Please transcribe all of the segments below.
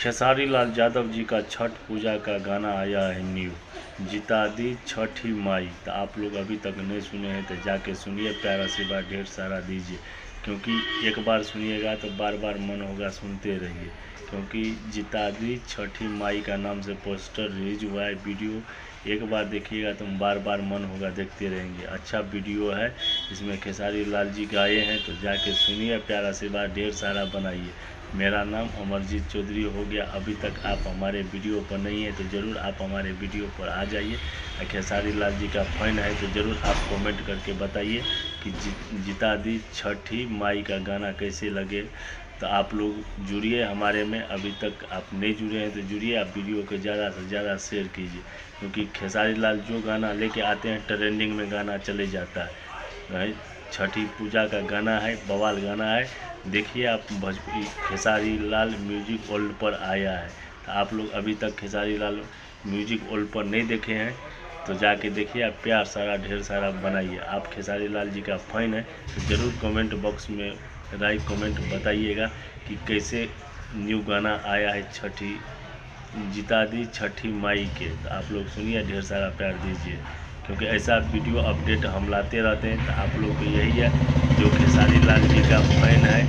खेसारी लाल यादव जी का छठ पूजा का गाना आया है न्यू, जिता दी छठी माई। तो आप लोग अभी तक नहीं सुने हैं तो जाके सुनिए, प्यार आशीर्वाद ढेर सारा दीजिए, क्योंकि एक बार सुनिएगा तो बार बार मन होगा सुनते रहिए। क्योंकि जिता दी छठी माई का नाम से पोस्टर रिलीज हुआ है, वीडियो एक बार देखिएगा तो बार बार मन होगा देखते रहेंगे। अच्छा वीडियो है, इसमें खेसारी लाल जी गाए हैं, तो जाके सुनिए, प्यार आशीर्वाद ढेर सारा बनाइए। मेरा नाम अमरजीत चौधरी हो गया। अभी तक आप हमारे वीडियो पर नहीं है तो ज़रूर आप हमारे वीडियो पर आ जाइए। खेसारी लाल जी का फैन है तो ज़रूर आप कमेंट करके बताइए कि जिता दी छठी माई का गाना कैसे लगे। तो आप लोग जुड़िए हमारे में, अभी तक आप नहीं जुड़े हैं तो जुड़िए, आप वीडियो को ज़्यादा से ज़्यादा शेयर कीजिए, क्योंकि खेसारी लाल जो गाना लेके आते हैं ट्रेंडिंग में गाना चले जाता है। छठी पूजा का गाना है, बवाल गाना है। देखिए आप, भोजपुरी खेसारी लाल म्यूजिक वर्ल्ड पर आया है। तो आप लोग अभी तक खेसारी लाल म्यूजिक वर्ल्ड पर नहीं देखे हैं तो जाके देखिए, आप प्यार सारा ढेर सारा बनाइए। आप खेसारी लाल जी का फैन है तो ज़रूर कमेंट बॉक्स में राइट कमेंट बताइएगा कि कैसे न्यू गाना आया है छठी, जिता दी छठी माई के। तो आप लोग सुनिए, ढेर सारा प्यार दीजिए, क्योंकि ऐसा वीडियो अपडेट हम लाते रहते हैं। तो आप लोग को यही है, जो खेसारी लाल जी का फैन है,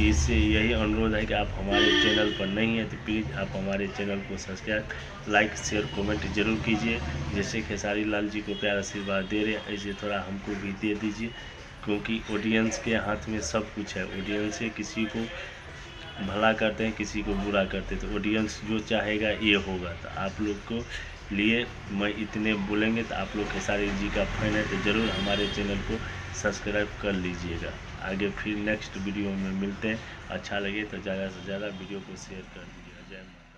इससे यही अनुरोध है कि आप हमारे चैनल पर नहीं है तो प्लीज़ आप हमारे चैनल को सब्सक्राइब, लाइक, शेयर, कमेंट जरूर कीजिए। जैसे खेसारी लाल जी को प्यार आशीर्वाद दे रहे हैं, ऐसे थोड़ा हमको भी दे दीजिए, क्योंकि ऑडियंस के हाथ में सब कुछ है। ऑडियंस से किसी को भला करते हैं, किसी को बुरा करते हैं, तो ऑडियंस जो चाहेगा ये होगा। तो आप लोग को लिए मैं इतने बोलेंगे, तो आप लोग खेसारी जी का फैन है तो ज़रूर हमारे चैनल को सब्सक्राइब कर लीजिएगा। आगे फिर नेक्स्ट वीडियो में मिलते हैं। अच्छा लगे तो ज़्यादा से ज़्यादा वीडियो को शेयर कर दीजिएगा। जय माता।